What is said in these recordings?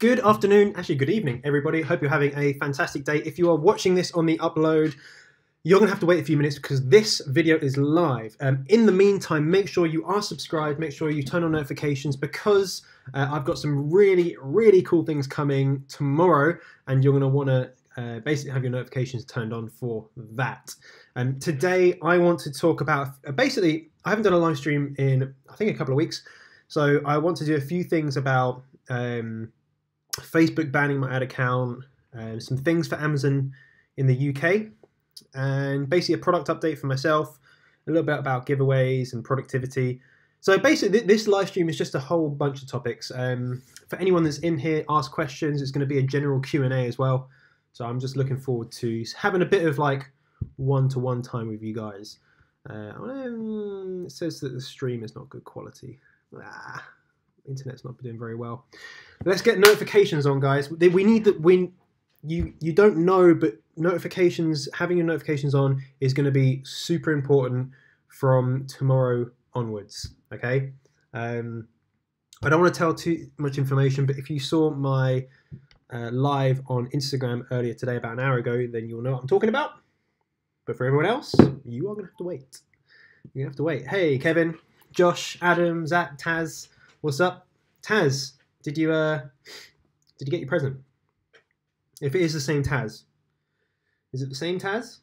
Good afternoon, actually good evening, everybody. Hope you're having a fantastic day. If you are watching this on the upload, you're going to have to wait a few minutes because this video is live. In the meantime, make sure you are subscribed, make sure you turn on notifications because I've got some really, really cool things coming tomorrow and you're going to want to basically have your notifications turned on for that. Today, I want to talk about, basically, I haven't done a live stream in, I think, a couple of weeks. So I want to do a few things about Facebook banning my ad account, some things for Amazon in the UK, and basically a product update for myself, a little bit about giveaways and productivity. So basically this live stream is just a whole bunch of topics. For anyone that's in here, ask questions. It's going to be a general Q&A as well. So I'm just looking forward to having a bit of like one-to-one time with you guys. It says that the stream is not good quality. Internet's not doing very well. Let's get notifications on, guys. We need that. You don't know, but notifications, having your notifications on is going to be super important from tomorrow onwards. Okay. I don't want to tell too much information, but if you saw my live on Instagram earlier today, about an hour ago, then you'll know what I'm talking about. But for everyone else, you are going to have to wait. You're going to have to wait. Hey, Kevin, Josh, Adam, Zach, Taz, what's up? Taz, did you get your present? If it is the same Taz, is it the same Taz?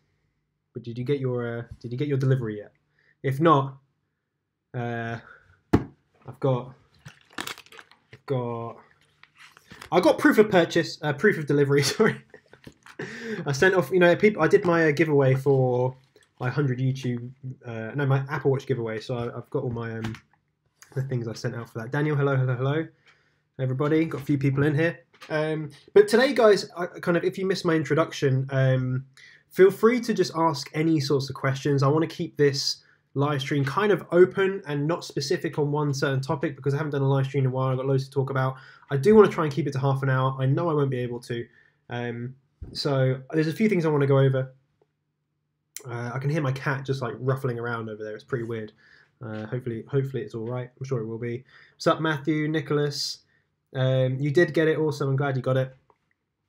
But did you get your delivery yet? If not, I've got proof of purchase, proof of delivery. Sorry, I sent off. You know, people. I did my giveaway for my 100 YouTube, my Apple Watch giveaway. So I've got all my the things I sent out for that. Daniel, hello, everybody. Got a few people in here. But today, guys, if you missed my introduction, feel free to just ask any sorts of questions. I want to keep this live stream kind of open and not specific on one certain topic because I haven't done a live stream in a while. I've got loads to talk about. I do want to try and keep it to half an hour. I know I won't be able to. So there's a few things I want to go over. I can hear my cat just like ruffling around over there. It's pretty weird. Hopefully it's all right. I'm sure it will be. What's up, Matthew, Nicholas? You did get it. Awesome. I'm glad you got it.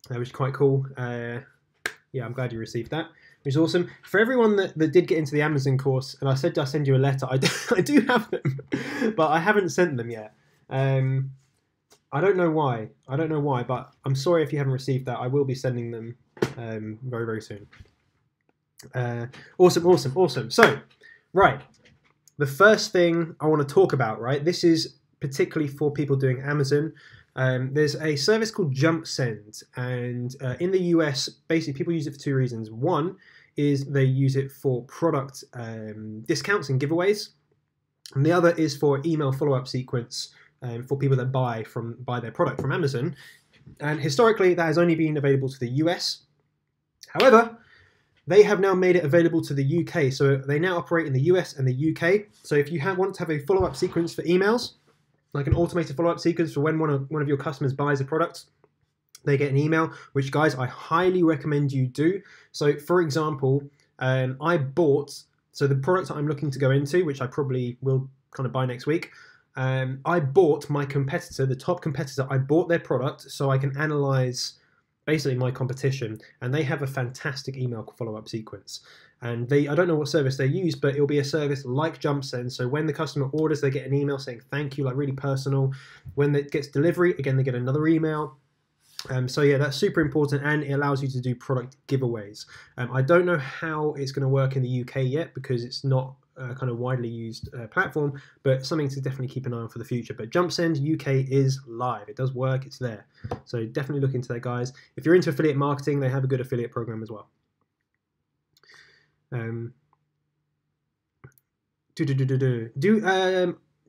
Which is quite cool. Yeah, I'm glad you received that. Which is awesome. For everyone that did get into the Amazon course, and I said I'll send you a letter. I do have them, but I haven't sent them yet. I don't know why. But I'm sorry if you haven't received that. I will be sending them very, very soon. Awesome. So, right. The first thing I want to talk about, right, this is particularly for people doing Amazon. There's a service called JumpSend, and in the US, basically people use it for two reasons. One is they use it for product discounts and giveaways, and the other is for email follow-up sequence for people that buy their product from Amazon. And historically, that has only been available to the US. However, they have now made it available to the UK, so they now operate in the US and the UK. So if you want to have a follow-up sequence for emails, like an automated follow-up sequence for when one of your customers buys a product, they get an email, which, guys, I highly recommend you do. So, for example, I bought, so the product that I'm looking to go into, which I probably will kind of buy next week, I bought my competitor, the top competitor, I bought their product so I can analyze basically my competition, and they have a fantastic email follow-up sequence. And I don't know what service they use, but it'll be a service like JumpSend. So when the customer orders, they get an email saying thank you, like really personal. When it gets delivery, again, they get another email. So yeah, that's super important, and it allows you to do product giveaways. I don't know how it's going to work in the UK yet because it's not a kind of widely used platform, but something to definitely keep an eye on for the future. But JumpSend UK is live. It does work. It's there. So definitely look into that, guys. If you're into affiliate marketing, they have a good affiliate program as well. Do I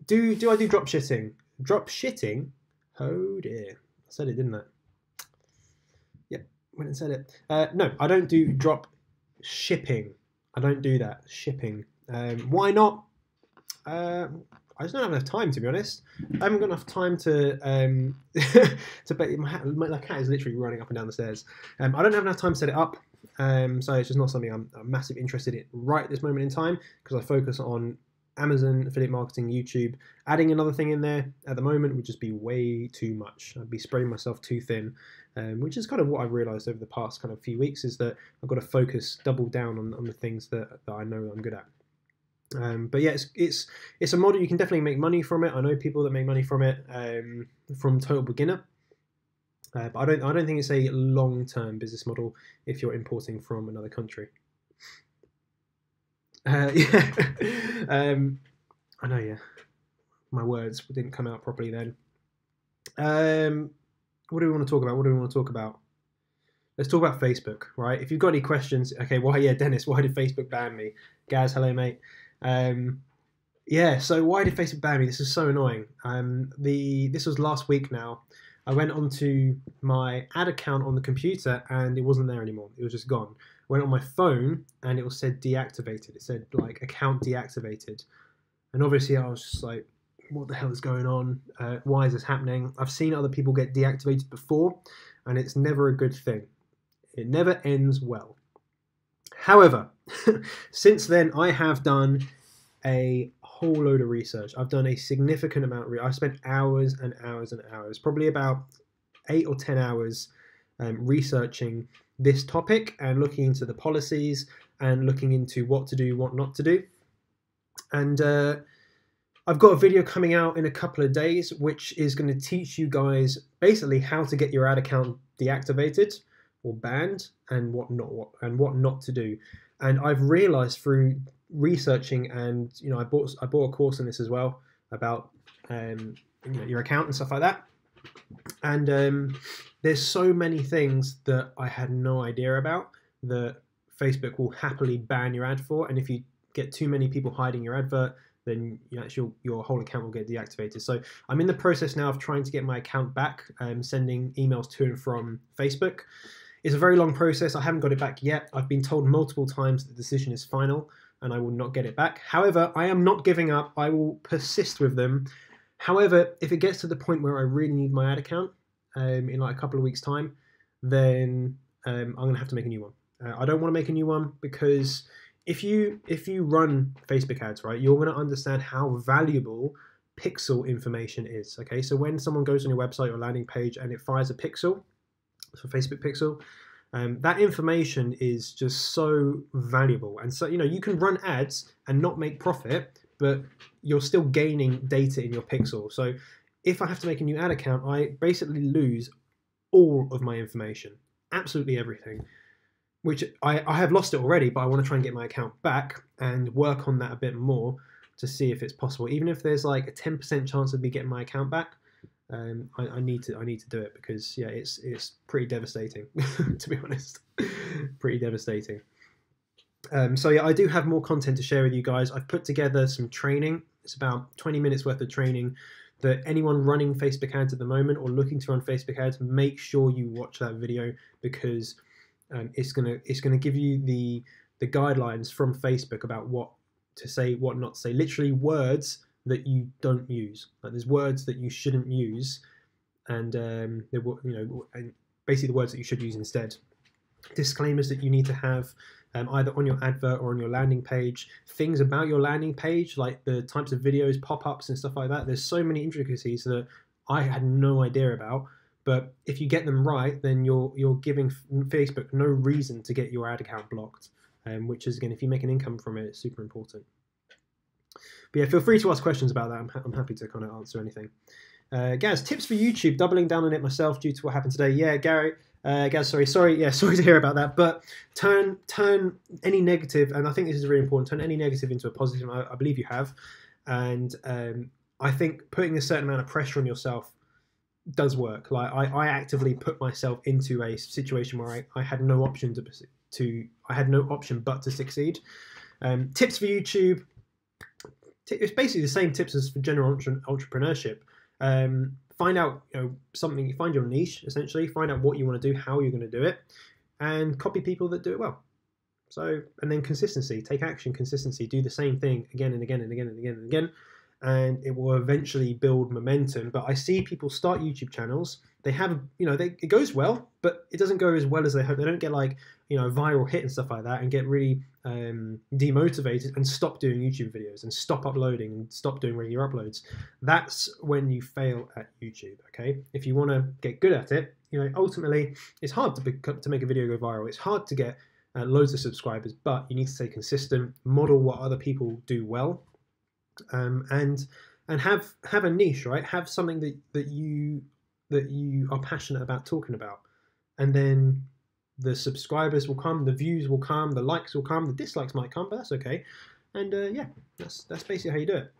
do drop shitting? Drop shitting? Oh dear, I said it, didn't I? Yep, went and said it. No, I don't do drop shipping. I don't do that. Shipping. Why not? I just don't have enough time, to be honest. I haven't got enough time to my cat is literally running up and down the stairs. I don't have enough time to set it up. So it's just not something I'm massively interested in right at this moment in time because I focus on Amazon, affiliate marketing, YouTube. Adding another thing in there at the moment would just be way too much. I'd be spreading myself too thin, which is kind of what I've realized over the past kind of few weeks, is that I've got to focus, double down on the things that I know I'm good at. But yeah, it's a model you can definitely make money from it. I know people that make money from it, from total beginner. But I don't think it's a long-term business model if you're importing from another country. Yeah, I know. Yeah, my words didn't come out properly then. What do we want to talk about? Let's talk about Facebook, right? If you've got any questions, okay. Dennis, why did Facebook ban me? Gaz, hello, mate. Yeah, so why did Facebook ban me? This is so annoying. This was last week now. I went onto my ad account on the computer and it wasn't there anymore. It was just gone. I went on my phone and it said deactivated. It said like account deactivated. And obviously I was just like, what the hell is going on? Why is this happening? I've seen other people get deactivated before and it's never a good thing. It never ends well. However, since then I have done a whole load of research. I've done a significant amount of research. I spent hours and hours and hours, probably about 8 or 10 hours researching this topic and looking into the policies and looking into what to do, what not to do. And I've got a video coming out in a couple of days which is going to teach you guys basically how to get your ad account deactivated or banned and what not to do. And I've realized through researching, and I bought a course on this as well about your account and stuff like that. And there's so many things that I had no idea about that Facebook will happily ban your ad for. And if you get too many people hiding your advert, then your whole account will get deactivated. So I'm in the process now of trying to get my account back, sending emails to and from Facebook. It's a very long process. I haven't got it back yet. I've been told multiple times the decision is final and I will not get it back. However, I am not giving up. I will persist with them. However, if it gets to the point where I really need my ad account in like a couple of weeks' time, then I'm going to have to make a new one. I don't want to make a new one because if you run Facebook ads, right, you're going to understand how valuable pixel information is. Okay, so when someone goes on your website or landing page and it fires a pixel, so Facebook pixel, that information is just so valuable. And so, you can run ads and not make profit, but you're still gaining data in your pixel. So if I have to make a new ad account, I basically lose all of my information, absolutely everything, which I have lost it already, but I want to try and get my account back and work on that a bit more to see if it's possible. Even if there's like a 10% chance of me getting my account back, I need to do it because it's pretty devastating to be honest. Pretty devastating. So yeah, I do have more content to share with you guys. I've put together some training. It's about 20 minutes worth of training that anyone running Facebook ads at the moment or looking to run Facebook ads, make sure you watch that video because it's gonna give you the guidelines from Facebook about what to say, what not to say. Literally words that you don't use. Like there's words that you shouldn't use, and and basically the words that you should use instead. Disclaimers that you need to have either on your advert or on your landing page. Things about your landing page, like the types of videos, pop-ups, and stuff like that. There's so many intricacies that I had no idea about. But if you get them right, then you're giving Facebook no reason to get your ad account blocked. Which is, again, if you make an income from it, it's super important. But yeah, feel free to ask questions about that. I'm happy to kind of answer anything. Gaz, tips for YouTube, doubling down on it myself due to what happened today. Yeah, Gary, Gaz, sorry to hear about that. But turn any negative, and I think this is really important, turn any negative into a positive. I believe you have. And I think putting a certain amount of pressure on yourself does work. Like I actively put myself into a situation where I had no option I had no option but to succeed. Tips for YouTube. It's basically the same tips as for general entrepreneurship. Find out something, find your niche essentially, find out what you want to do, how you're going to do it, and copy people that do it well. So, and then consistency, take action, consistency, do the same thing again and again and again and again and again, and it will eventually build momentum. But I see people start YouTube channels they have, it goes well, but it doesn't go as well as they hope. They don't get like, a viral hit and stuff like that and get really demotivated and stop doing YouTube videos and stop uploading and stop doing regular uploads. That's when you fail at YouTube, okay? If you want to get good at it, ultimately it's hard to make a video go viral. It's hard to get loads of subscribers, but you need to stay consistent, model what other people do well, and have a niche, right? Have something that you are passionate about talking about, and then the subscribers will come, the views will come, the likes will come, the dislikes might come, but that's okay. And yeah, that's basically how you do it.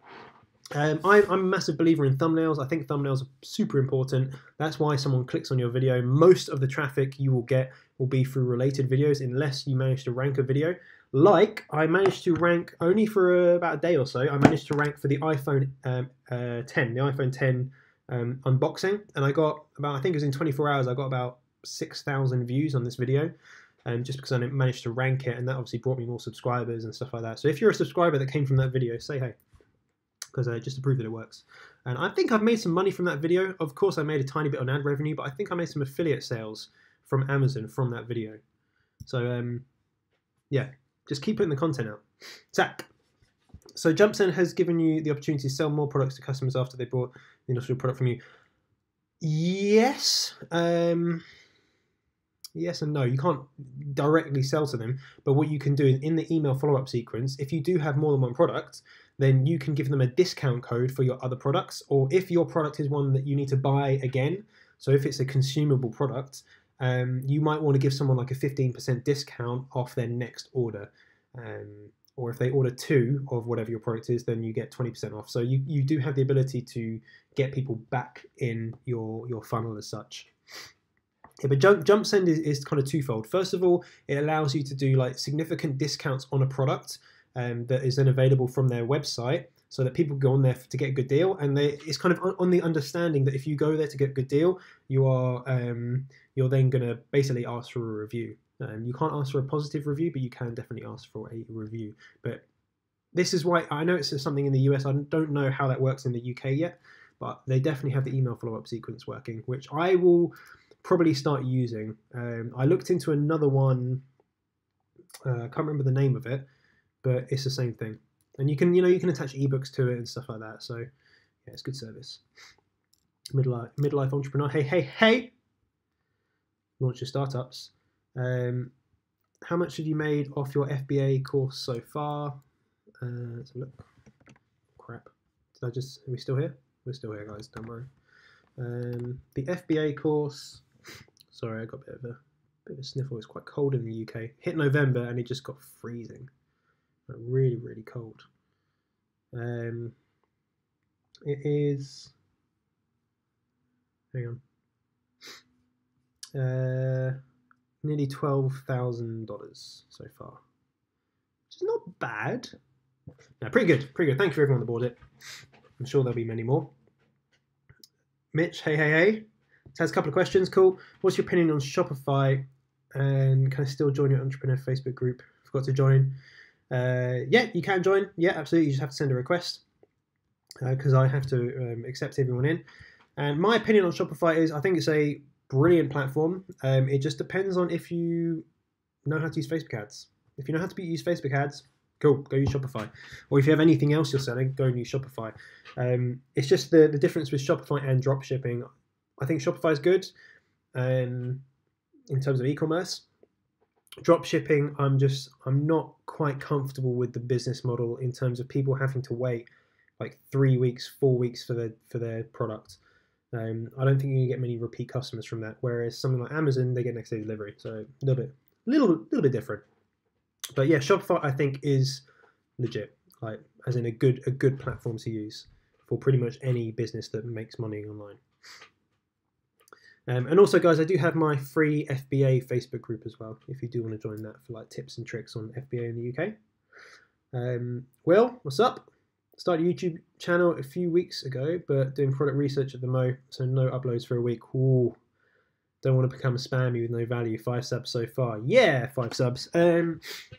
I'm a massive believer in thumbnails. I think thumbnails are super important. That's why someone clicks on your video. Most of the traffic you will get will be through related videos, unless you manage to rank a video. Like, I managed to rank only for about a day or so. I managed to rank for the iPhone 10, the iPhone 10 unboxing, and I got about, I think it was in 24 hours, I got about 6,000 views on this video, just because I managed to rank it, and that obviously brought me more subscribers and stuff like that. So if you're a subscriber that came from that video, say hey, because just to prove that it works. And I think I've made some money from that video. Of course, I made a tiny bit on ad revenue, but I think I made some affiliate sales from Amazon from that video. So yeah, just keep putting the content out. Zach. So JumpSend has given you the opportunity to sell more products to customers after they bought the industrial product from you. Yes. Yes and no. You can't directly sell to them, but what you can do in the email follow-up sequence, if you do have more than one product, then you can give them a discount code for your other products, or if your product is one that you need to buy again, so if it's a consumable product, you might want to give someone like a 15% discount off their next order. Or if they order 2 of whatever your product is, then you get 20% off. So you do have the ability to get people back in your funnel as such. Yeah, but JumpSend is kind of twofold. First of all, it allows you to do like significant discounts on a product that is then available from their website, so that people go on there to get a good deal. And it's kind of on the understanding that if you go there to get a good deal, you're then going to basically ask for a review. You can't ask for a positive review, but you can definitely ask for a review. But this is why I know it's something in the US. I don't know how that works in the UK yet, but they definitely have the email follow-up sequence working, which I will probably start using. I looked into another one. I can't remember the name of it, but it's the same thing. And you can attach ebooks to it and stuff like that. So yeah, it's good service. Midlife entrepreneur. Hey! Launch your startups. How much have you made off your FBA course so far? Let's have a look. Crap. Are we still here? We're still here, guys. Don't worry. The FBA course. Sorry, I got a bit of a sniffle. It's quite cold in the UK. Hit November and it just got freezing. Like really, really cold. It is. Hang on. Nearly $12,000 so far, which is not bad. No, pretty good. Thank you for everyone that bought it. I'm sure there'll be many more. Mitch, hey. Has a couple of questions. Cool. What's your opinion on Shopify? And can I still join your entrepreneur Facebook group? Forgot to join. Yeah, you can join. Yeah, absolutely. You just have to send a request because I have to accept everyone in. And my opinion on Shopify is I think it's a brilliant platform. It just depends on if you know how to use Facebook ads. If you know how to use Facebook ads, cool, go use Shopify. Or if you have anything else you're selling, go and use Shopify. It's just the difference with Shopify and dropshipping. I think Shopify is good in terms of e-commerce. Dropshipping, I'm not quite comfortable with the business model in terms of people having to wait like 3 weeks, 4 weeks for their product. I don't think you can get many repeat customers from that. Whereas something like Amazon, they get next day delivery, so a little bit different. But yeah, Shopify I think is legit, like as in a good platform to use for pretty much any business that makes money online. And also, guys, I do have my free FBA Facebook group as well, if you do want to join that for like tips and tricks on FBA in the UK. Will, what's up? Started a YouTube channel a few weeks ago, but doing product research at the mo, so no uploads for a week. Ooh, don't want to become spammy with no value. 5 subs so far. Yeah, 5 subs.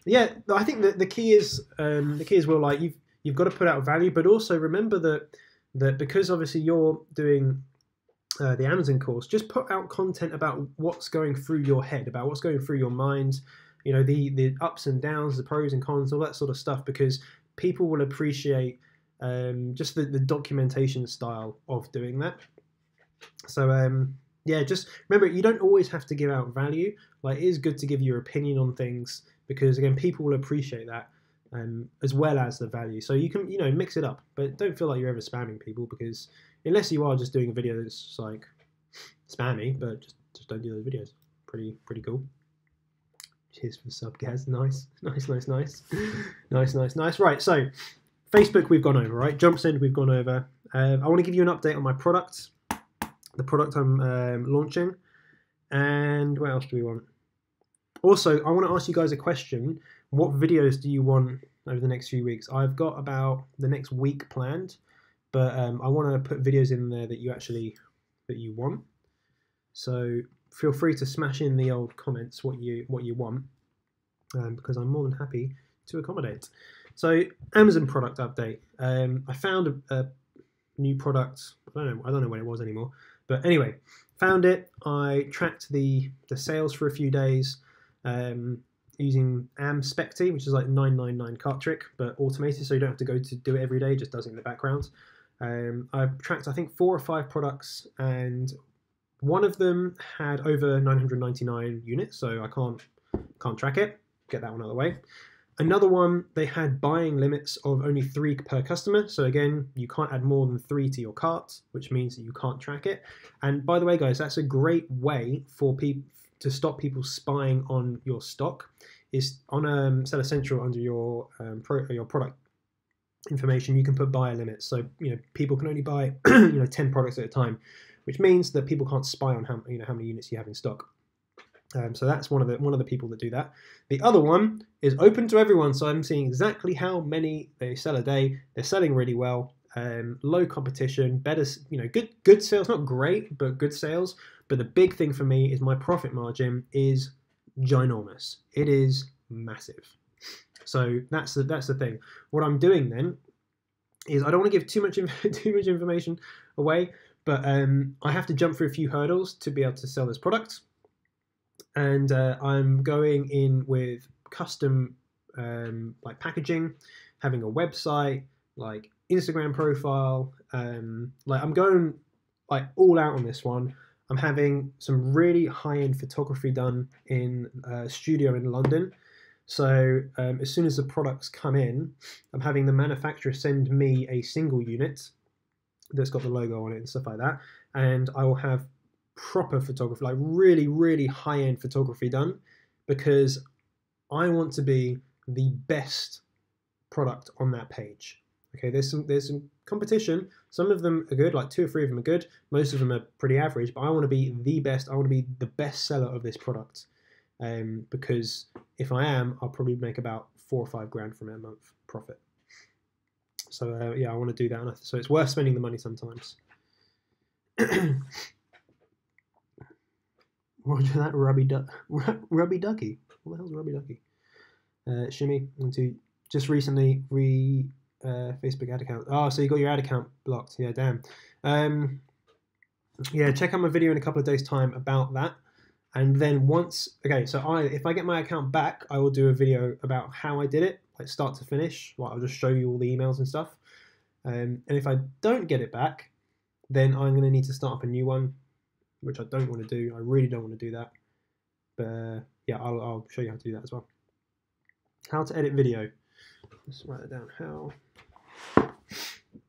Yeah, I think that the key is well, like you've got to put out value, but also remember that because obviously you're doing the Amazon course, just put out content about what's going through your head, about what's going through your mind, you know, the ups and downs, the pros and cons, all that sort of stuff, because people will appreciate just the documentation style of doing that. So yeah, just remember, you don't always have to give out value. Like, it is good to give your opinion on things, because again, people will appreciate that, as well as the value. So you can, you know, mix it up, but don't feel like you're ever spamming people, because unless you are just doing a video that's just like spammy, but just don't do those videos. Pretty cool. Cheers for the sub, Gaz. Nice. Right, so Facebook we've gone over, right? JumpSend we've gone over. I want to give you an update on my products, the product I'm launching, and what else do we want? Also, I want to ask you guys a question. What videos do you want over the next few weeks? I've got about the next week planned, but I want to put videos in there that you want. So feel free to smash in the old comments what you want, because I'm more than happy to accommodate. So Amazon product update. I found a new product. I don't know when it was anymore, but anyway, found it. I tracked the sales for a few days using Specty, which is like 999 cart trick, but automated, so you don't have to go to do it every day. It just does it in the background. I've tracked, I think, 4 or 5 products, and one of them had over 999 units, so I can't track it. Get that one out of the way. Another one, they had buying limits of only 3 per customer. So again, you can't add more than 3 to your cart, which means that you can't track it. And by the way, guys, that's a great way for people to stop people spying on your stock. Is on Seller Central, under your product information, you can put buyer limits. So, you know, people can only buy 10 products at a time, which means that people can't spy on how many units you have in stock. So that's one of the people that do that. The other one is open to everyone, so I'm seeing exactly how many they sell a day. They're selling really well, low competition, better, good sales, not great, but good sales. But the big thing for me is my profit margin is ginormous. It is massive. So that's the thing. What I'm doing then is, I don't want to give too much information away, but I have to jump through a few hurdles to be able to sell this product. And I'm going in with custom like packaging, having a website, like Instagram profile. Like, I'm going like all out on this one. I'm having some really high-end photography done in a studio in London. So as soon as the products come in, I'm having the manufacturer send me a single unit that's got the logo on it and stuff like that, and I will have proper photography, like really high-end photography done, because I want to be the best product on that page. Okay, there's some competition. Some of them are good, like 2 or 3 of them are good. Most of them are pretty average, but I want to be the best. I want to be the best seller of this product, because if I am, I'll probably make about 4 or 5 grand from it a month profit. So yeah, I want to do that, so it's worth spending the money sometimes. Roger that, Rubby Ducky. What the hell's Rubby Ducky? Shimmy, into just recently Facebook ad account. Oh, so you got your ad account blocked. Yeah, damn. Yeah, check out my video in a couple of days' time about that. And then if I get my account back, I will do a video about how I did it, like start to finish. Like, I'll just show you all the emails and stuff. And if I don't get it back, then I'm going to need to start up a new one, which I don't want to do. I really don't want to do that. But yeah, I'll show you how to do that as well. How to edit video. Let's write it down.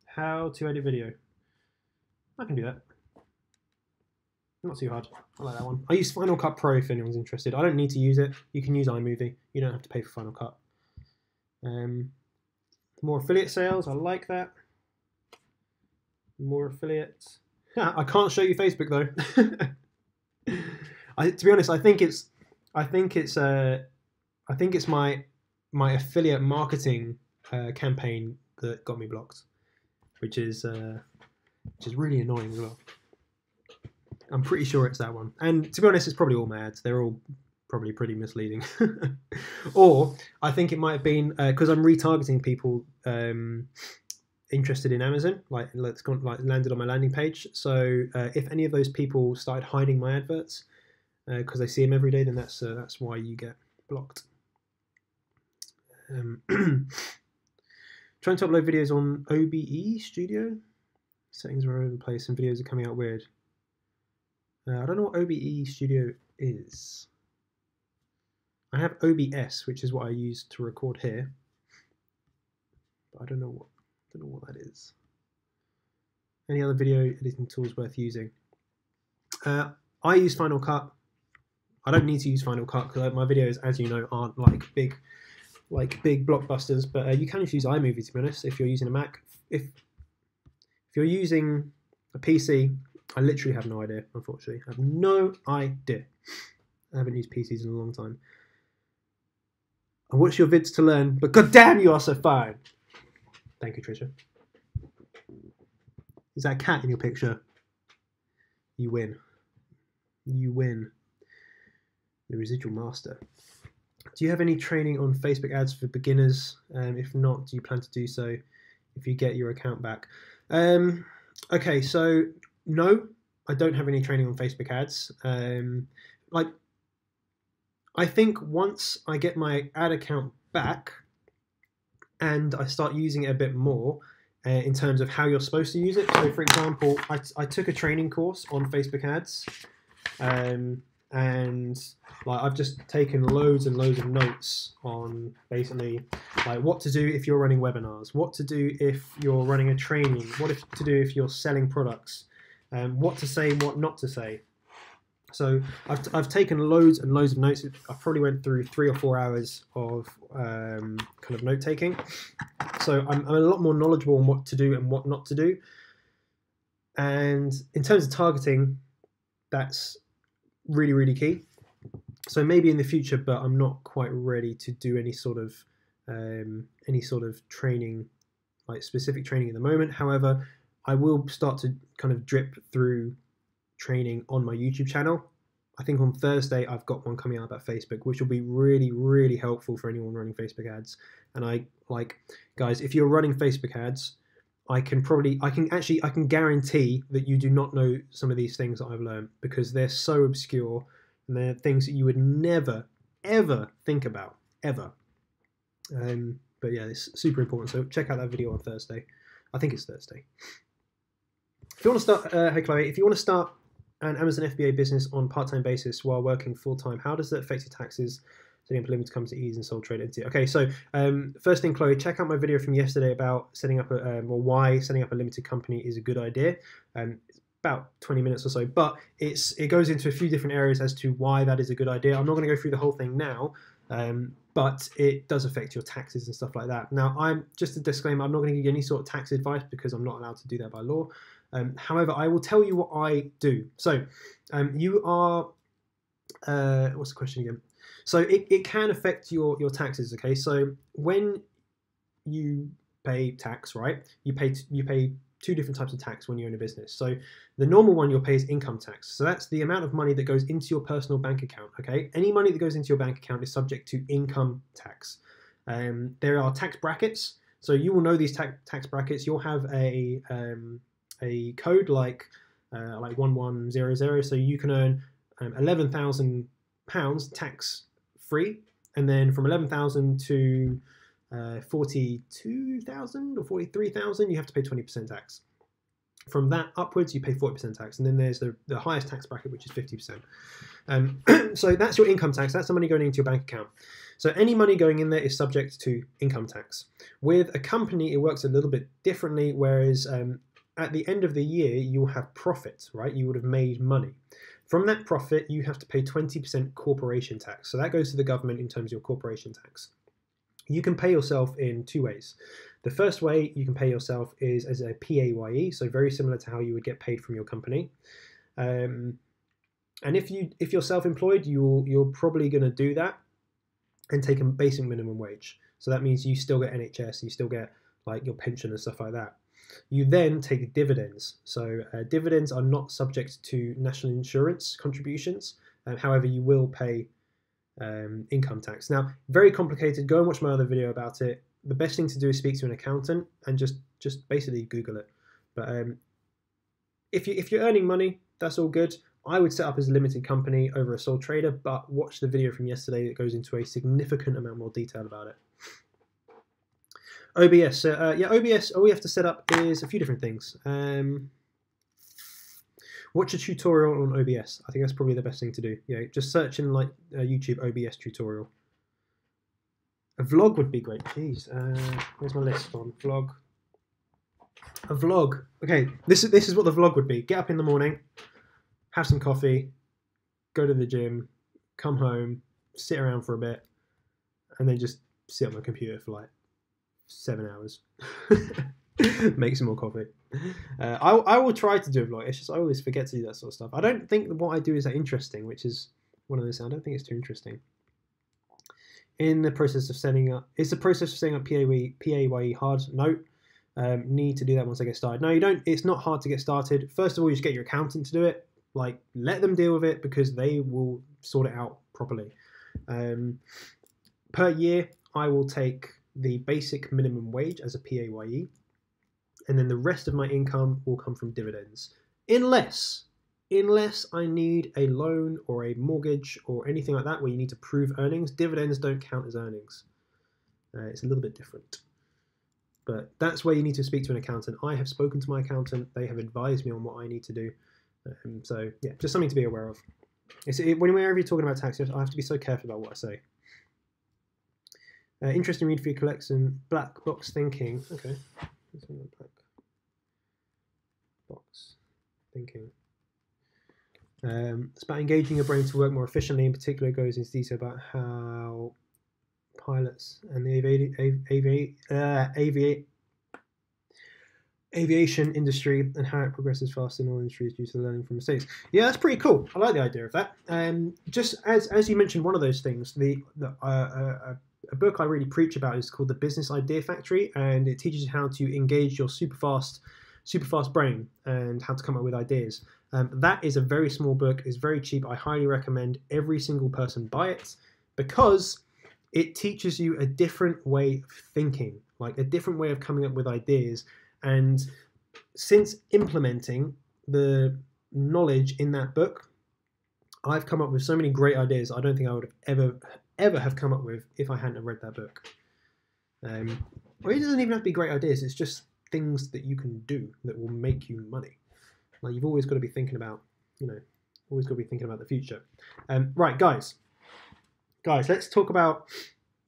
How to edit video. I can do that. Not too hard. I like that one. I use Final Cut Pro if anyone's interested. I don't need to use it. You can use iMovie. You don't have to pay for Final Cut. More affiliate sales. I like that. More affiliates. I can't show you Facebook though. To be honest, I think it's my affiliate marketing campaign that got me blocked, which is really annoying as well. I'm pretty sure it's that one. And to be honest, it's probably all my ads. They're all probably pretty misleading. Or I think it might have been because I'm retargeting people. interested in Amazon, like it's gone, like landed on my landing page. So if any of those people started hiding my adverts because they see them every day, then that's why you get blocked. Trying to upload videos on OBE Studio. Settings are all over the place and videos are coming out weird. I don't know what OBE Studio is. I have OBS, which is what I use to record here, but I don't know what that is. Any other video editing tools worth using? I use Final Cut. I don't need to use Final Cut because my videos, as you know, aren't like big blockbusters. But you can just use iMovie, to be honest, if you're using a Mac. If you're using a PC, I literally have no idea, unfortunately. I have no idea. I haven't used PCs in a long time. I watch your vids to learn, but goddamn, you are so fine. Thank you, Trisha. Is that a cat in your picture? You win. You win. The residual master. Do you have any training on Facebook ads for beginners? If not, do you plan to do so if you get your account back? Okay, so no, I don't have any training on Facebook ads. I think once I get my ad account back and I start using it a bit more in terms of how you're supposed to use it. So, for example, I took a training course on Facebook ads, and like I've just taken loads and loads of notes on basically like what to do if you're running webinars, what to do if you're running a training, what to do if you're selling products, what to say, what not to say. So I've taken loads and loads of notes. I probably went through 3 or 4 hours of kind of note taking. So I'm a lot more knowledgeable on what to do and what not to do. And in terms of targeting, that's really, really key. So maybe in the future, but I'm not quite ready to do any sort of training, like specific training at the moment. However, I will start to kind of drip through training on my YouTube channel. I think on Thursday I've got one coming out about Facebook, which will be really, really helpful for anyone running Facebook ads. And I guys, if you're running Facebook ads, I can guarantee that you do not know some of these things that I've learned because they're so obscure and they're things that you would never, ever think about, ever. But yeah, it's super important. So check out that video on Thursday. I think it's Thursday. If you want to start, hey Chloe, if you want to start an Amazon FBA business on part-time basis while working full-time, how does that affect your taxes? Setting up a limited company to ease and sole trade entity. Okay, so first thing, Chloe, check out my video from yesterday about setting up or why setting up a limited company is a good idea. It's about 20 minutes or so, but it goes into a few different areas as to why that is a good idea. I'm not going to go through the whole thing now, but it does affect your taxes and stuff like that. Now, I'm just a disclaimer, I'm not going to give you any sort of tax advice because I'm not allowed to do that by law. However, I will tell you what I do. So you are, what's the question again? So it can affect your taxes, okay? So when you pay tax, right, you pay 2 different types of tax when you own a business. So the normal one you'll pay is income tax. So that's the amount of money that goes into your personal bank account, okay? Any money that goes into your bank account is subject to income tax. There are tax brackets. So you will know these tax brackets. You'll have a code like 1100, so you can earn £11,000 tax free, and then from 11,000 to 42,000 or 43,000 you have to pay 20% tax. From that upwards you pay 40% tax, and then there's the highest tax bracket, which is 50%. So that's your income tax. That's the money going into your bank account. So any money going in there is subject to income tax. With a company it works a little bit differently, whereas at the end of the year you'll have profit, right? You would have made money. From that profit, you have to pay 20% corporation tax. So that goes to the government in terms of your corporation tax. You can pay yourself in 2 ways. The first way you can pay yourself is as a PAYE, so very similar to how you would get paid from your company. And if you're self-employed, you're probably going to do that and take a basic minimum wage. So that means you still get NHS, you still get like your pension and stuff like that. You then take dividends. So dividends are not subject to national insurance contributions. However, you will pay income tax. Now, very complicated. Go and watch my other video about it. The best thing to do is speak to an accountant and just just basically Google it. But if you're earning money, that's all good. I would set up as a limited company over a sole trader, but watch the video from yesterday that goes into a significant amount more detail about it. OBS. OBS, all we have to set up is a few different things. Watch a tutorial on OBS. I think that's probably the best thing to do. Just search in like YouTube OBS tutorial. A vlog would be great. Jeez, where's my list on vlog? A vlog. Okay, this is what the vlog would be. Get up in the morning, have some coffee, go to the gym, come home, sit around for a bit, and then just sit on my computer for like 7 hours. Make some more coffee. I will try to do a vlog. It's just I always forget to do that sort of stuff. I don't think that what I do is that interesting, which is one of those. I don't think it's too interesting. In the process of setting up, is the process of setting up PAYE hard? No. Need to do that once I get started. No, you don't. It's not hard to get started. First of all, you just get your accountant to do it. Like, let them deal with it because they will sort it out properly. Per year, I will take the basic minimum wage as a PAYE, and then the rest of my income will come from dividends, unless I need a loan or a mortgage or anything like that where you need to prove earnings. Dividends don't count as earnings. It's a little bit different, but that's where you need to speak to an accountant. I have spoken to my accountant. They have advised me on what I need to do. So yeah, just something to be aware of. Whenever you're talking about taxes, I have to be so careful about what I say. Interesting read for your collection. Black box thinking. Okay. Black box thinking. It's about engaging your brain to work more efficiently. In particular, it goes into detail about how pilots and the aviation industry and how it progresses fast in all industries due to the learning from mistakes. Yeah, that's pretty cool. I like the idea of that. Just as you mentioned, one of those things, a book I really preach about is called The Business Idea Factory, and it teaches you how to engage your super fast brain and how to come up with ideas. That is a very small book. It's very cheap. I highly recommend every single person buy it because it teaches you a different way of thinking, like a different way of coming up with ideas. And since implementing the knowledge in that book, I've come up with so many great ideas I don't think I would have ever have come up with if I hadn't have read that book. Or it doesn't even have to be great ideas. It's just things that you can do that will make you money. Like, you've always got to be thinking about, always got to be thinking about the future. Right, guys, let's talk about.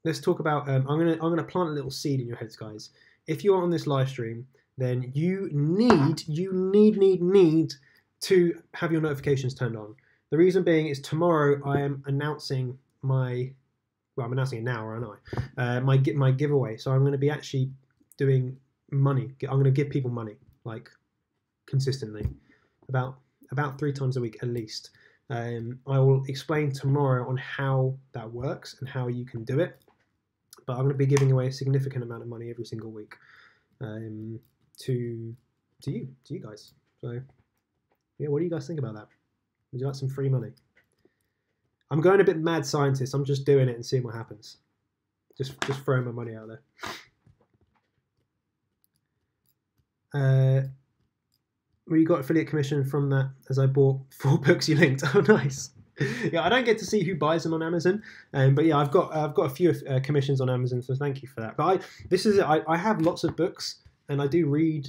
I'm gonna plant a little seed in your heads, guys. If you're on this live stream, then you need to have your notifications turned on. The reason being is tomorrow I am announcing I'm announcing it now, aren't I? My giveaway. So I'm going to be actually doing money. I'm going to give people money, like, consistently, about 3 times a week at least. I will explain tomorrow on how that works and how you can do it. But I'm going to be giving away a significant amount of money every single week to you guys. So yeah, what do you guys think about that? Would you like some free money? I'm going a bit mad scientist. I'm just doing it and seeing what happens. Just throwing my money out there. We got affiliate commission from that as I bought 4 books you linked. Oh, nice. Yeah, I don't get to see who buys them on Amazon, but yeah, I've got a few commissions on Amazon, so thank you for that. But I have lots of books, and I do read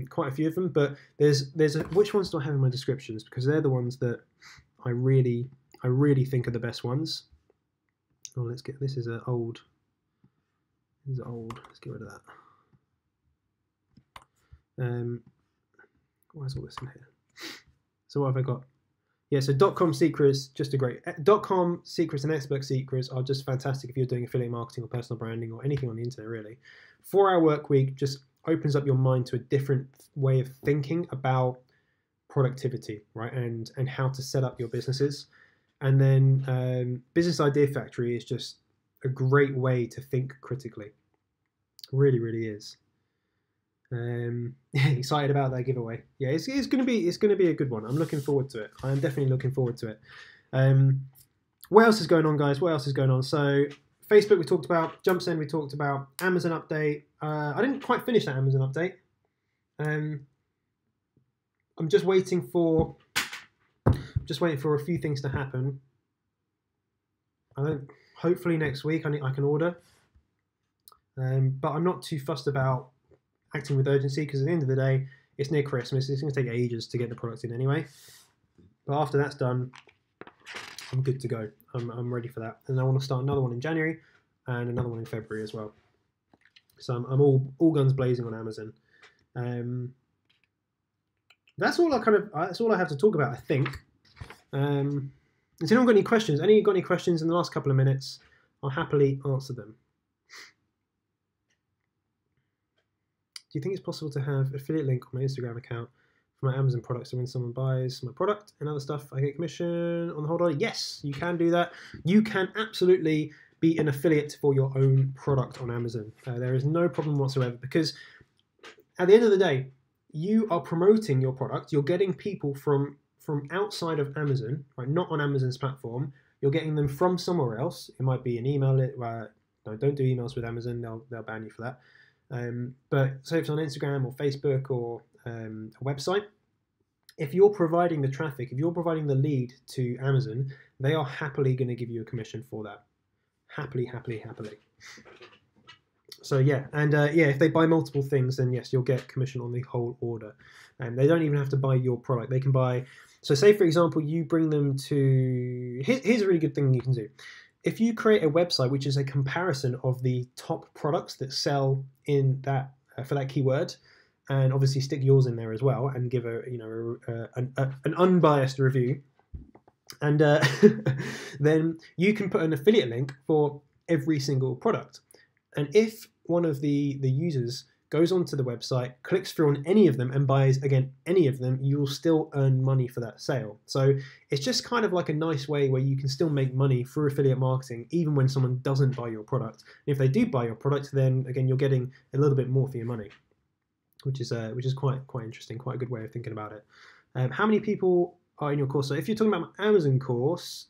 quite a few of them. But which ones do I have in my descriptions? Because they're the ones that I really think are the best ones. Oh, this is old. This is old. Let's get rid of that. Why is all this in here? So what have I got? Yeah, so .com Secrets, just a great... .com Secrets and Expert Secrets are just fantastic if you're doing affiliate marketing or personal branding or anything on the internet, really. 4-Hour Work Week just opens up your mind to a different way of thinking about productivity, right? And how to set up your businesses. And then Business Idea Factory is just a great way to think critically. Really, really is. Excited about that giveaway. Yeah, it's gonna be a good one. I'm looking forward to it. I'm definitely looking forward to it. What else is going on, guys? What else is going on? So Facebook we talked about, JumpSend we talked about, Amazon update. I didn't quite finish that Amazon update. I'm just waiting for a few things to happen. Hopefully next week I can order. But I'm not too fussed about acting with urgency, because at the end of the day, it's near Christmas. It's going to take ages to get the product in anyway. But after that's done, I'm good to go. I'm ready for that. And I want to start another one in January and another one in February as well. So I'm all guns blazing on Amazon. That's all I have to talk about, I think. Has anyone got any questions? Got any questions in the last couple of minutes? I'll happily answer them. Do you think it's possible to have affiliate link on my Instagram account for my Amazon products, so when someone buys my product and other stuff, I get commission on the whole order? Yes, you can do that. You can absolutely be an affiliate for your own product on Amazon. There is no problem whatsoever, because at the end of the day, you are promoting your product. You're getting people from outside of Amazon, right? Not on Amazon's platform. You're getting them from somewhere else. It might be an email. No, don't do emails with Amazon. They'll ban you for that. But say if it's on Instagram or Facebook or a website, if you're providing the traffic, if you're providing the lead to Amazon, they are happily going to give you a commission for that. Happily. So yeah, and if they buy multiple things, then yes, you'll get commission on the whole order. And they don't even have to buy your product. They can buy. So say for example, you bring them to. Here's a really good thing you can do. If you create a website which is a comparison of the top products that sell in that for that keyword, and obviously stick yours in there as well, and give an unbiased review, and then you can put an affiliate link for every single product. And if one of the users goes onto the website, clicks through on any of them, and buys, again, any of them, you will still earn money for that sale. So it's just kind of like a nice way where you can still make money through affiliate marketing, even when someone doesn't buy your product. And if they do buy your product, then again, you're getting a little bit more for your money, which is quite interesting, quite a good way of thinking about it. How many people are in your course? So if you're talking about my Amazon course,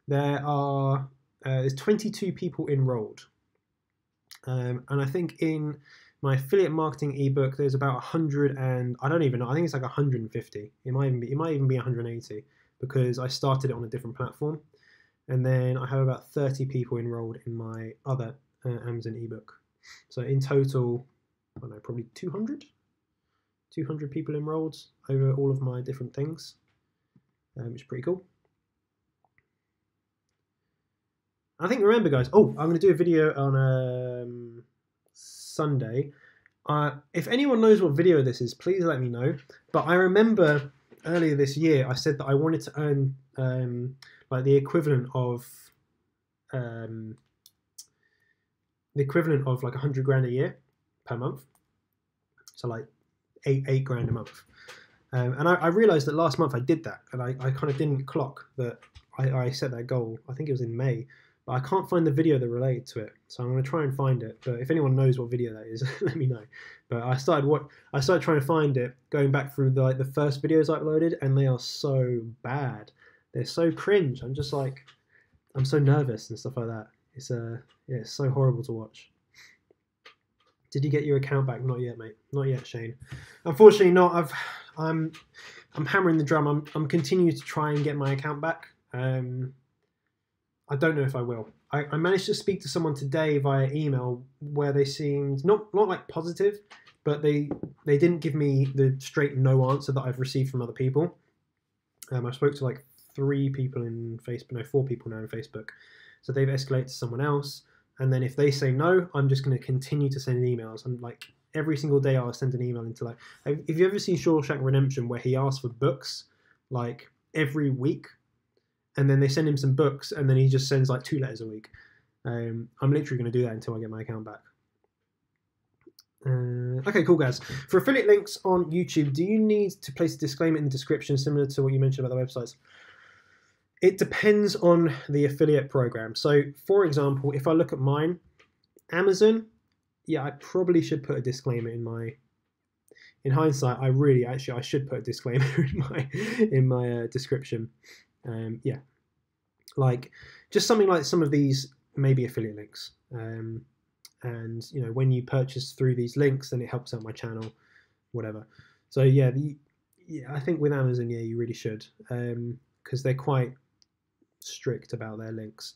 there's 22 people enrolled. And I think in my affiliate marketing ebook, there's about 100, and I don't even know. I think it's like 150. It might even be 180, because I started it on a different platform, and then I have about 30 people enrolled in my other Amazon ebook. So in total, I don't know, probably 200 people enrolled over all of my different things, which is pretty cool. I think, remember guys, I'm going to do a video on Sunday. If anyone knows what video this is, please let me know. But I remember earlier this year, I said that I wanted to earn like the equivalent of like 100 grand a year per month. So like eight grand a month. And I realized that last month I did that, and I kind of didn't clock that I set that goal. I think it was in May. But I can't find the video that related to it, so I'm going to try and find it. But if anyone knows what video that is, let me know. But I started trying to find it, going back through the first videos I uploaded, and they are so bad. They're so cringe. I'm just like, I'm so nervous and stuff like that. It's it's so horrible to watch. Did you get your account back? Not yet, mate. Not yet, Shane. Unfortunately, not. I'm hammering the drum. I'm continuing to try and get my account back. I don't know if I will. I managed to speak to someone today via email where they seemed not like positive, but they didn't give me the straight no answer that I've received from other people. I spoke to like 4 people now in Facebook. So they've escalated to someone else. And then if they say no, I'm just going to continue to send emails. And like every single day I'll send an email into like, if you ever seen Shawshank Redemption where he asks for books like every week, and then they send him some books, and then he just sends like 2 letters a week. I'm literally going to do that until I get my account back. Okay, cool, guys. For affiliate links on YouTube, do you need to place a disclaimer in the description similar to what you mentioned about the websites? It depends on the affiliate program. So, for example, if I look at mine, Amazon, yeah, I probably should put a disclaimer in my... In hindsight, I should put a disclaimer in my description. Yeah, like just something like some of these maybe affiliate links, and when you purchase through these links, then it helps out my channel. whatever. So yeah, I think with Amazon, yeah, you really should, because they're quite strict about their links.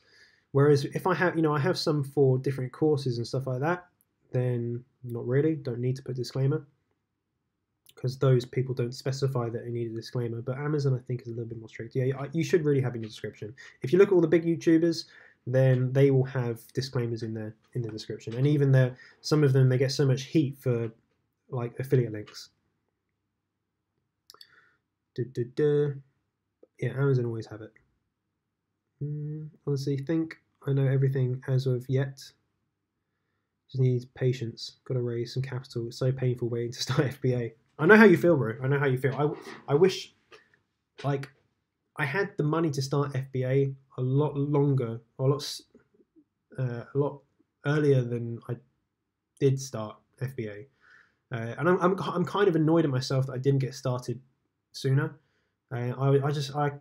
Whereas if I have, I have some for different courses and stuff like that, then not really, don't need to put disclaimer, because those people don't specify that they need a disclaimer. But Amazon, I think, is a little bit more strict. Yeah, you should really have in the description. If you look at all the big YouTubers, then they will have disclaimers in the description. And even some of them, they get so much heat for like affiliate links. Yeah, Amazon always have it. Honestly, think I know everything as of yet. Just need patience. Got to raise some capital. It's so painful waiting to start FBA. I know how you feel, bro. I know how you feel. I wish, like, I had the money to start FBA a lot longer, or a lot earlier than I did start FBA, and I'm kind of annoyed at myself that I didn't get started sooner. I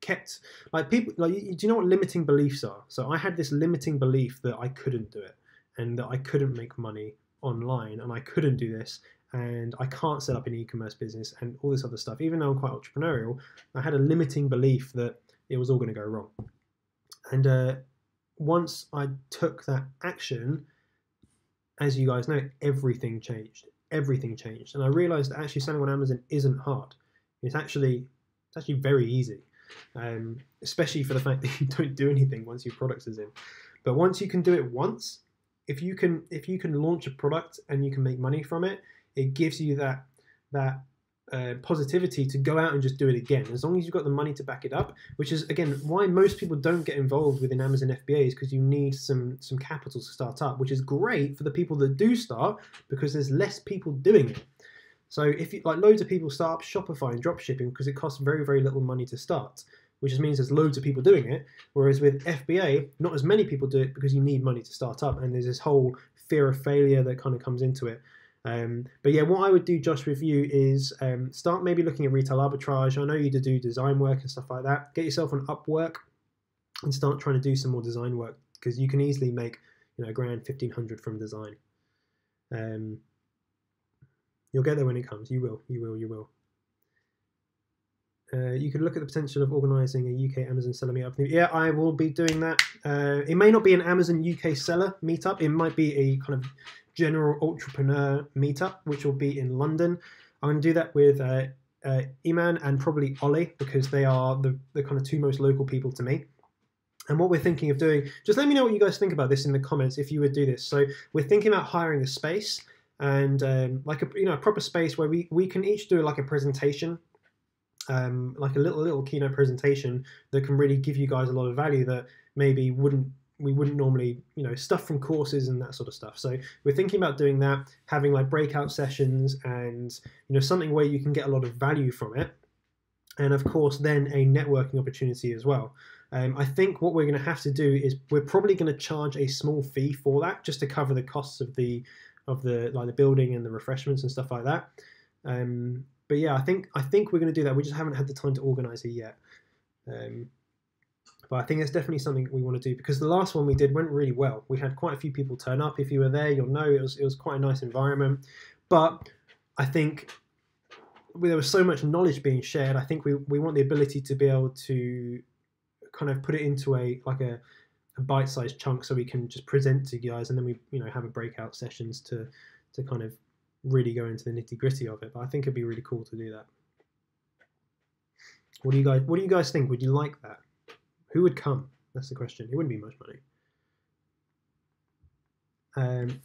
kept, like, people, like, do you know what limiting beliefs are? So I had this limiting belief that I couldn't do it, and that I couldn't make money online, and I couldn't do this, and I can't set up an e-commerce business and all this other stuff. Even though I'm quite entrepreneurial, I had a limiting belief that it was all going to go wrong. And once I took that action, as you guys know, everything changed. Everything changed, and I realized that actually selling on Amazon isn't hard. It's actually very easy, especially for the fact that you don't do anything once your product is in. But once you can do it once, if you can launch a product and you can make money from it, it gives you that positivity to go out and just do it again, as long as you've got the money to back it up. Which is, again, why most people don't get involved within Amazon FBA, is because you need some capital to start up, which is great for the people that do start, because there's less people doing it. So if you, like, loads of people start up Shopify and dropshipping because it costs very, very little money to start, which just means there's loads of people doing it. Whereas with FBA, not as many people do it because you need money to start up, and there's this whole fear of failure that kind of comes into it. But yeah, what I would do, Josh, with you is start maybe looking at retail arbitrage. I know you do design work and stuff like that. Get yourself on Upwork and start trying to do some more design work, because you can easily make $1,000, $1,500 from design. You'll get there when it comes. You will. You could look at the potential of organising a UK Amazon seller meetup. Yeah, I will be doing that. It may not be an Amazon UK seller meetup. It might be a kind of general entrepreneur meetup, which will be in London. I'm going to do that with Iman and probably Ollie, because they are the kind of two most local people to me. And what we're thinking of doing, just let me know what you guys think about this in the comments if you would do this. So we're thinking about hiring a space, and like a proper space where we can each do like a presentation, like a little keynote presentation that can really give you guys a lot of value that maybe we wouldn't normally, stuff from courses and that sort of stuff. So we're thinking about doing that, having like breakout sessions, and something where you can get a lot of value from it, and of course then a networking opportunity as well. I think what we're going to have to do is we're probably going to charge a small fee for that, just to cover the costs of the building and the refreshments and stuff like that. But yeah, I think we're going to do that. We just haven't had the time to organise it yet. But I think it's definitely something we want to do, because the last one we did went really well. We had quite a few people turn up. If you were there, you'll know it was quite a nice environment. But I think there was so much knowledge being shared. I think we want the ability to be able to kind of put it into a bite-sized chunk, so we can just present to you guys, and then we have a breakout sessions to kind of really go into the nitty-gritty of it. But I think it'd be really cool to do that. What do you guys think? Would you like that? Who would come? That's the question. It wouldn't be much money.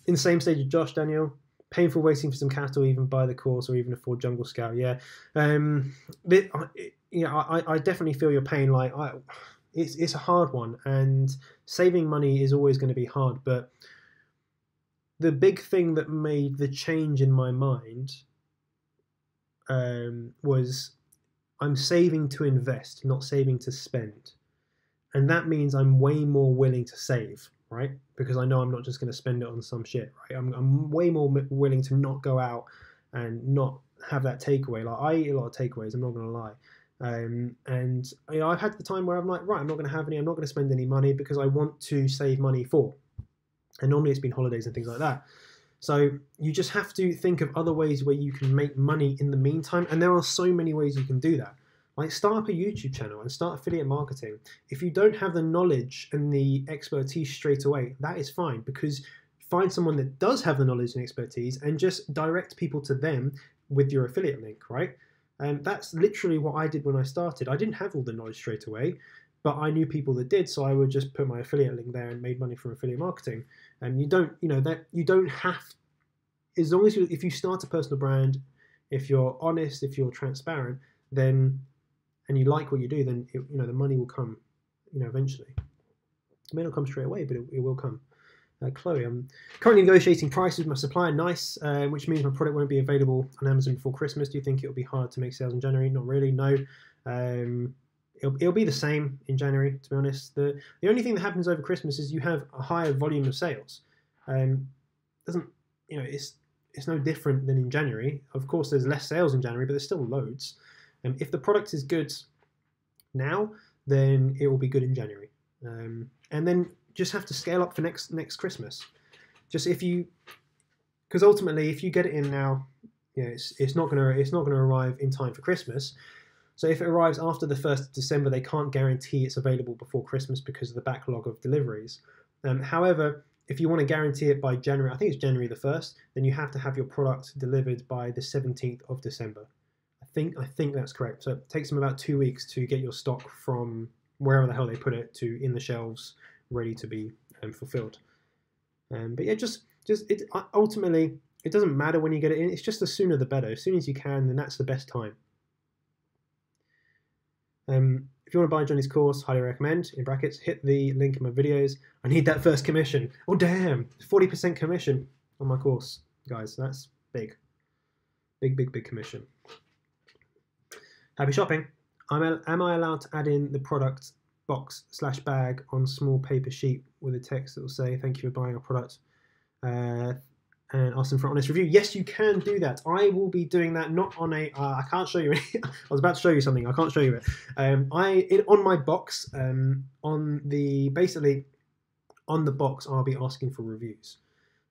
In the same stage of Josh, Daniel, painful waiting for some capital, even buy the course or even afford Jungle Scout. Yeah, I definitely feel your pain. Like, it's a hard one, and saving money is always going to be hard. But the big thing that made the change in my mind was I'm saving to invest, not saving to spend. And that means I'm way more willing to save, right? Because I know I'm not just going to spend it on some shit, right? I'm way more willing to not go out and not have that takeaway. Like, I eat a lot of takeaways, I'm not going to lie. And I've had the time where I'm like, right, I'm not going to have any, I'm not going to spend any money because I want to save money for. And normally it's been holidays and things like that. So you just have to think of other ways where you can make money in the meantime, and there are so many ways you can do that. Like start up a YouTube channel and start affiliate marketing. If you don't have the knowledge and the expertise straight away, that is fine, because find someone that does have the knowledge and expertise and just direct people to them with your affiliate link, right? And that's literally what I did when I started. I didn't have all the knowledge straight away, but I knew people that did, so I would just put my affiliate link there and made money from affiliate marketing. And you don't, that you don't have, as long as if you start a personal brand, if you're honest, if you're transparent, then and you like what you do, then the money will come, eventually. It may not come straight away, but it will come. Chloe, I'm currently negotiating prices with my supplier. Nice, which means my product won't be available on Amazon before Christmas. Do you think it'll be hard to make sales in January? Not really, no. It'll be the same in January, to be honest. The only thing that happens over Christmas is you have a higher volume of sales. Doesn't it's no different than in January. Of course, there's less sales in January, but there's still loads. If the product is good now, then it will be good in January. And then just have to scale up for next Christmas. Just because ultimately, if you get it in now, it's not gonna arrive in time for Christmas. So if it arrives after the 1st of December, they can't guarantee it's available before Christmas because of the backlog of deliveries. However, if you want to guarantee it by January, I think it's January the 1st, then you have to have your product delivered by the 17th of December. I think that's correct. So it takes them about 2 weeks to get your stock from wherever the hell they put it to in the shelves, ready to be fulfilled. But yeah, ultimately, it doesn't matter when you get it in. It's just the sooner the better. As soon as you can, then that's the best time. If you want to buy Johnny's course, highly recommend. In brackets, hit the link in my videos. I need that first commission. Oh damn, 40% commission on my course, guys. That's big, big commission. Happy shopping. Am I allowed to add in the product box/bag on small paper sheet with a text that will say "Thank you for buying our product" and ask them for an honest review? Yes, you can do that. I will be doing that. Not on a. I can't show you. I was about to show you something. I can't show you it. On my box. On the box, I'll be asking for reviews.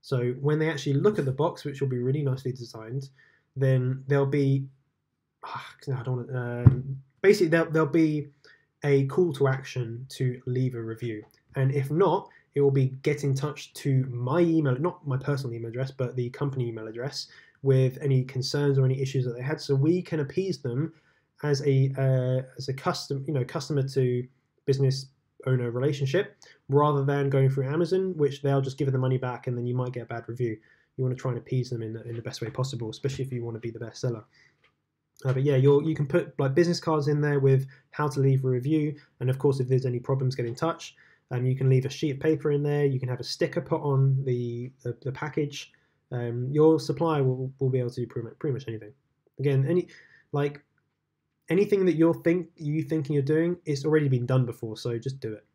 So when they actually look at the box, which will be really nicely designed, then there'll be. I don't want. Basically, there'll be a call to action to leave a review, and if not, it will be get in touch to my email, not my personal email address, but the company email address, with any concerns or any issues that they had, so we can appease them as a customer to business owner relationship, rather than going through Amazon, which they'll just give the money back, and then you might get a bad review. You want to try and appease them in the best way possible, especially if you want to be the best seller. But yeah, you can put like business cards in there with how to leave a review, and of course, if there's any problems, get in touch. You can leave a sheet of paper in there. You can have a sticker put on the package. Your supplier will be able to do pretty much anything. Again, anything that you're thinking you're doing, it's already been done before, so just do it.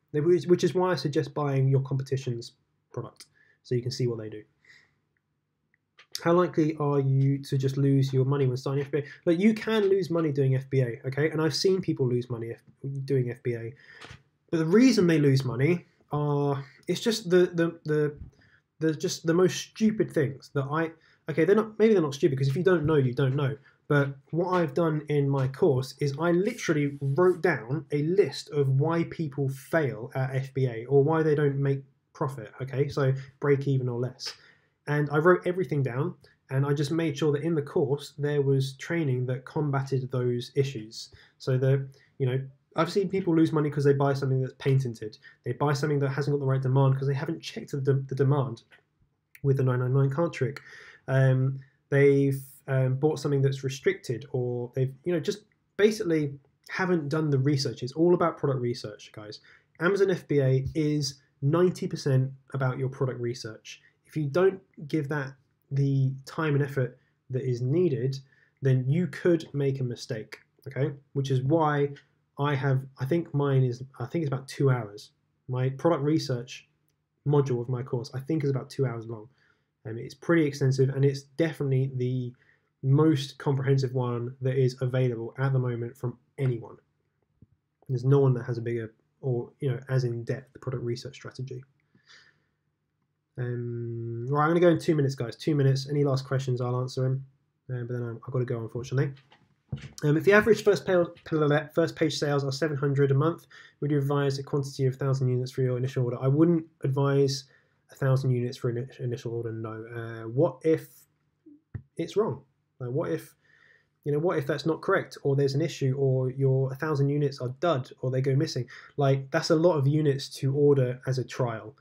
Which is why I suggest buying your competition's product, so you can see what they do. How likely are you to just lose your money when starting FBA? Like, you can lose money doing FBA, okay? And I've seen people lose money doing FBA. But the reason they lose money it's just the most stupid things that they're not stupid, because if you don't know, you don't know. But what I've done in my course is I literally wrote down a list of why people fail at FBA, or why they don't make profit, okay? So break even or less. And I wrote everything down, and I just made sure that in the course there was training that combated those issues. So that, I've seen people lose money because they buy something that's patented. They buy something that hasn't got the right demand because they haven't checked the demand with the 999 card trick. They've bought something that's restricted, or they've just basically haven't done the research. It's all about product research, guys. Amazon FBA is 90% about your product research. If you don't give that the time and effort that is needed, then you could make a mistake, okay? Which is why I think it's about 2 hours. My product research module of my course, I think, is about 2 hours long. It's pretty extensive, and it's definitely the most comprehensive one that is available at the moment from anyone. There's no one that has a bigger or as in-depth product research strategy. Right, I'm going to go in 2 minutes, guys. 2 minutes. Any last questions, I'll answer them. But then I've got to go, unfortunately. If the average first page sales are 700 a month, would you advise a quantity of 1,000 units for your initial order? I wouldn't advise 1,000 units for an initial order, no. What if it's wrong? What if that's not correct, or there's an issue, or your 1,000 units are dud, or they go missing? Like, that's a lot of units to order as a trial.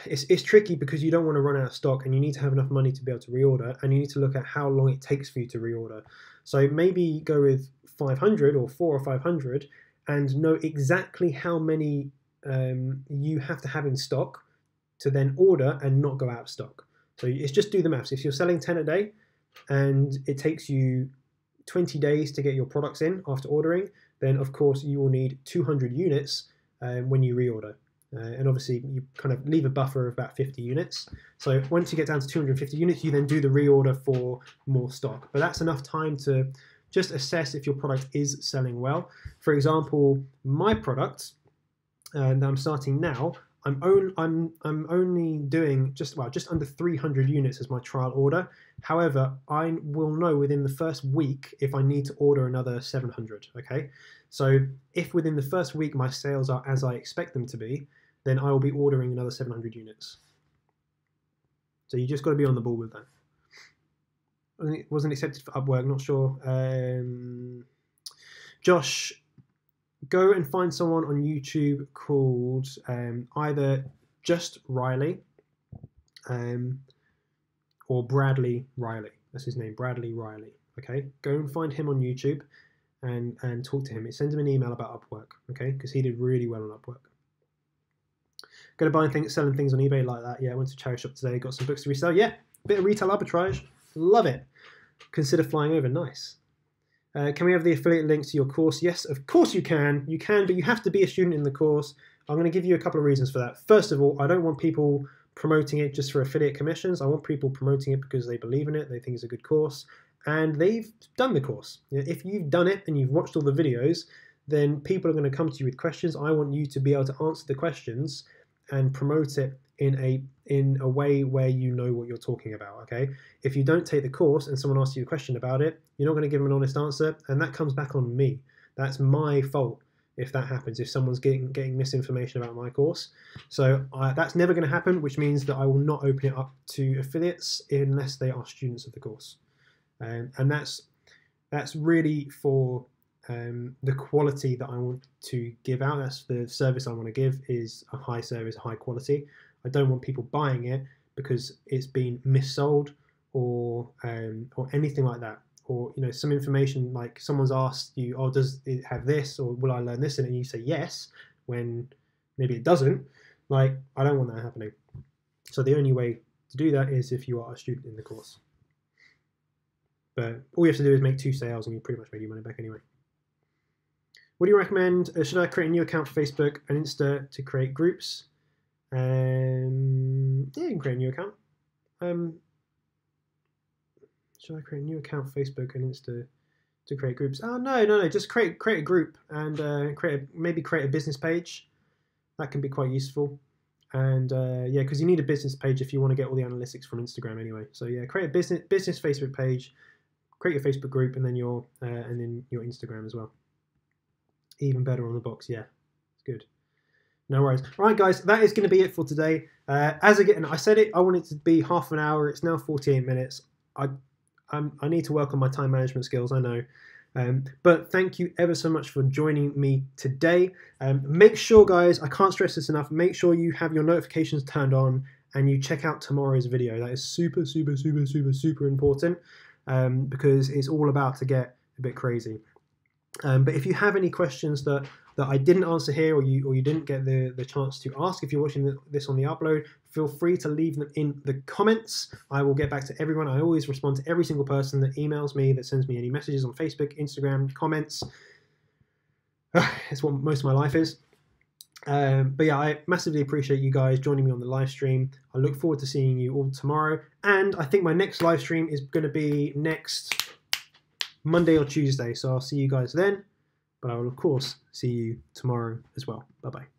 It's tricky because you don't want to run out of stock, and you need to have enough money to be able to reorder, and you need to look at how long it takes for you to reorder. So maybe go with 500 or 400 or 500 and know exactly how many you have to have in stock to then order and not go out of stock. So it's just do the maths. If you're selling 10 a day and it takes you 20 days to get your products in after ordering, then of course you will need 200 units when you reorder. And obviously you kind of leave a buffer of about 50 units. So once you get down to 250 units, you then do the reorder for more stock. But that's enough time to just assess if your product is selling well. For example, my product that I'm starting now, I'm only doing just under 300 units as my trial order. However, I will know within the first week if I need to order another 700. Okay, so if within the first week my sales are as I expect them to be, then I will be ordering another 700 units. So you just got to be on the ball with that. It wasn't accepted for Upwork, not sure. Josh, go and find someone on YouTube called either Just Riley or Bradley Riley. That's his name, Bradley Riley. Okay, go and find him on YouTube and talk to him. Send him an email about Upwork, okay, because he did really well on Upwork. Going to buy things, selling things on eBay like that. Yeah, I went to charity shop today, got some books to resell. Yeah, bit of retail arbitrage. Love it. Consider flying over. Nice. Can we have the affiliate links to your course? Yes, of course you can. You can, but you have to be a student in the course. I'm going to give you a couple of reasons for that. First of all, I don't want people promoting it just for affiliate commissions. I want people promoting it because they believe in it, they think it's a good course, and they've done the course. You know, if you've done it and you've watched all the videos, then people are going to come to you with questions. I want you to be able to answer the questions and promote it in a way where you know what you're talking about, okay? If you don't take the course and someone asks you a question about it, you're not going to give them an honest answer, and that comes back on me. That's my fault if that happens, if someone's getting misinformation about my course. So that's never going to happen, which means that I will not open it up to affiliates unless they are students of the course. And that's really for the quality that I want to give out. That's the service I want to give, is a high service, high quality. I don't want people buying it because it's been missold or anything like that. Or, you know, some information like someone's asked you, oh, does it have this, or will I learn this in it? And you say yes when maybe it doesn't. Like, I don't want that happening. So the only way to do that is if you are a student in the course. But all you have to do is make 2 sales and you pretty much made your money back anyway. What do you recommend? Should I create a new account for Facebook and Insta to create groups? Yeah, you can create a new account. Should I create a new account for Facebook and Insta to create groups? Oh, no. Just create a group and maybe create a business page. That can be quite useful. And yeah, because you need a business page if you want to get all the analytics from Instagram anyway. So yeah, create a business Facebook page, create your Facebook group, and then your Instagram as well. Even better on the box, yeah, it's good. No worries. All right, guys, that is going to be it for today. As again, I said it, I want it to be half an hour. It's now 48 minutes. I need to work on my time management skills, I know. But thank you ever so much for joining me today. Make sure, guys, I can't stress this enough, make sure you have your notifications turned on and you check out tomorrow's video. That is super, super, super, super, super important because it's all about to get a bit crazy. But if you have any questions that I didn't answer here, or you didn't get the chance to ask, if you're watching this on the upload, feel free to leave them in the comments. I will get back to everyone. I always respond to every single person that emails me, that sends me any messages on Facebook, Instagram, comments. It's what most of my life is. But yeah, I massively appreciate you guys joining me on the live stream. I look forward to seeing you all tomorrow. And I think my next live stream is going to be next Monday or Tuesday. So I'll see you guys then. But I will, of course, see you tomorrow as well. Bye-bye.